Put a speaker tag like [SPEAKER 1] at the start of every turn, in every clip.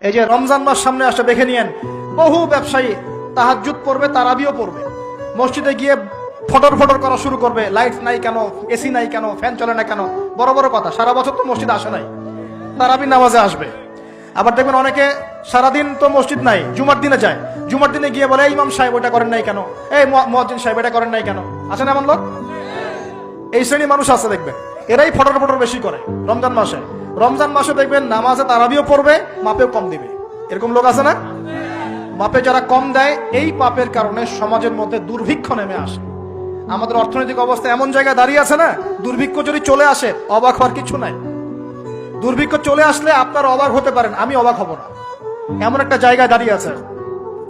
[SPEAKER 1] এই যে রমজান মাস সামনে আসে দেখে নিয়েন, বহু ব্যবসায়ী তাহাজ্জুদ পড়বে, তারাবিও পড়বে, মসজিদে গিয়ে ফটর ফটর করা শুরু করবে, লাইট নাই কেন, এসি নাই কেন, ফ্যান চলে না কেন। বড় বড় কথা, সারা বছর তো মসজিদ আসে নাই, তারাবি নামাজে আসবে। আবার দেখবেন অনেকে সারাদিন তো মসজিদ নাই, জুমার দিনে যায়, জুমার দিনে গিয়ে বলে ইমাম সাহেব ওটা করেন নাই কেন, এই মুয়াজ্জিন সাহেব এটা করেন নাই কেন। আছে না এমন লোক? এই শ্রেণী মানুষ আছে দেখবেন, এরাই ফটর ফটর বেশি করে রমজান মাসে। রমজান মাসে দেখবেন নামাজে তারাবিও পড়বে, মাপেও কম দিবে। এরকম লোক আছে না? মাপে যারা কম দেয়, এই পাপের কারণে সমাজের মধ্যে দুর্ভিক্ষ নেমে আসে। আমাদের অর্থনৈতিক অবস্থা এমন জায়গায় দাঁড়িয়ে আছে না, দুর্ভিক্ষ যদি চলে আসে অবাক হওয়ার কিছু নাই। দুর্ভিক্ষ চলে আসলে আপনার অবাক হতে পারেন, আমি অবাক হব না। এমন একটা জায়গায় দাঁড়িয়ে আছে,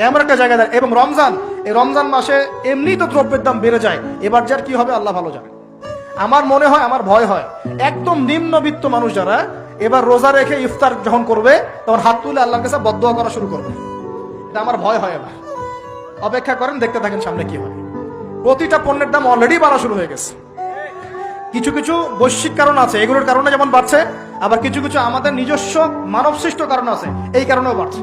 [SPEAKER 1] এমন একটা জায়গায় দাঁড়িয়ে। এবং রমজান, এই রমজান মাসে এমনি তো দ্রব্যের দাম বেড়ে যায়, এবার যার কি হবে আল্লাহ ভালো জানে। আমার মনে হয়, আমার ভয় হয়, একদম নিম্নবিত্ত মানুষ যারা এবার রোজা রেখে ইফতার যখন করবে তখন হাত তুলে আল্লাহর কাছে বদদোয়া করা শুরু করবে। এটা আমার ভয় হয়। এবার অপেক্ষা করেন, দেখতে থাকেন সামনে কি হয়। প্রতিটা পণ্যের দাম অলরেডি বাড়া শুরু হয়ে গেছে। কিছু কিছু বৈশ্বিক কারণ আছে, এগুলোর কারণে যেমন বাড়ছে, আবার কিছু কিছু আমাদের নিজস্ব মানব সৃষ্ট কারণ আছে, এই কারণেও বাড়ছে।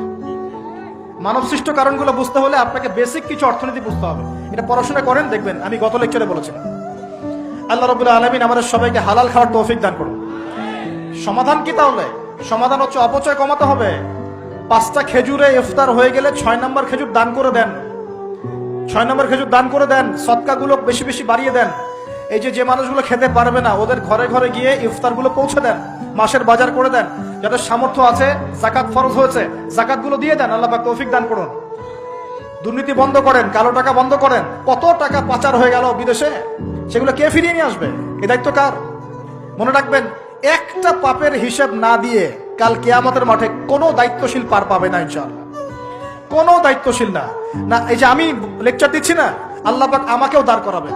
[SPEAKER 1] মানব সৃষ্ট কারণগুলো বুঝতে হলে আপনাকে বেসিক কিছু অর্থনীতি বুঝতে হবে। এটা পড়াশোনা করেন, দেখবেন আমি গত লেকচারে বলেছিলাম। আল্লাহ রাব্বুল আলামিন আমাদের সবাইকে হালাল খাওয়ার তৌফিক দান করুন। সমাধান কি তাহলে? সমাধান হচ্ছে অপচয় কমাতে হবে। 5টা খেজুরে ইফতার হয়ে গেলে 6 নম্বর খেজুর দান করে দেন, 6 নম্বর খেজুর দান করে দেন। সদকাগুলো বেশি বেশি বাড়িয়ে দেন। এই যে মানুষগুলো খেতে পারবে না, ওদের ঘরে ঘরে গিয়ে ইফতারগুলো পৌঁছে দেন, মাসের বাজার করে দেন। যাদের সামর্থ্য আছে, জাকাত ফরজ হয়েছে, জাকাতগুলো দিয়ে দেন। আল্লাহ পাক তৌফিক দান করুন। দুর্নীতি বন্ধ করেন, কালো টাকা বন্ধ করেন। কত টাকা পাচার হয়ে গেল বিদেশে, সেগুলো কে ফিরিয়ে নিয়ে আসবে? এ দায়িত্ব কার? মনে রাখবেন, একটা পাপের হিসাব না দিয়ে কাল কিয়ামতের মাঠে কোনো দায়িত্বশীল পার পাবে না ইনশাআল্লাহ। কোনো দায়িত্বশীল না। না, এই যে আমি লেকচার দিচ্ছি না, আল্লাহ পাক আমাকেও দাঁড় করাবেন।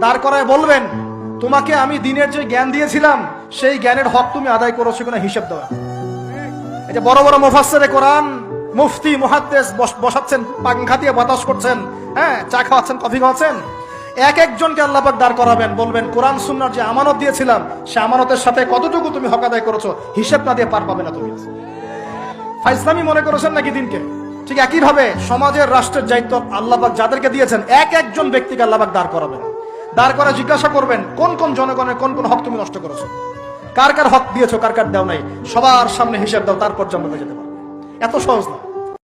[SPEAKER 1] দাঁড় করায় বলবেন, তোমাকে আমি দিনের যে জ্ঞান দিয়েছিলাম সেই জ্ঞানের হক তুমি আদায় করেছো কিনা হিসাব দেওয়া। এই যে বড় বড় মুফাসসিরে কোরআন, মুফতি, মুহাদ্দিস বসাচ্ছেন, পাংখা দিয়ে বাতাস করছেন, হ্যাঁ, চা খাওয়াচ্ছেন, কফি খাওয়াচ্ছেন। এক একজনকে আল্লাহ পাক দাঁড় করাবেন, বলবেন কোরআন সুন্নাহর যে আমানত দিয়েছিলাম সে আমানতের সাথে কতটুকু তুমি হক আদায় করেছো, হিসাব না দিয়ে পার পাবে না তুমি। ফাইজলামি মনে করেছেন নাকি দিনকে? ঠিক একই ভাবে সমাজের, রাষ্ট্রের দায়িত্ব আল্লাহ পাক যাদেরকে দিয়েছেন, এক একজন ব্যক্তিকে আল্লাহ পাক দাঁড় করাবেন। দাঁড় করা জিজ্ঞাসা করবেন, কোন কোন জনগণের কোন কোন হক তুমি নষ্ট করেছো, কার কার হক দিয়েছো, কার কার দাও নাই, সবার সামনে হিসাব দাও, তারপর জান্নাতে যেতে পারবে। এত সহজ না।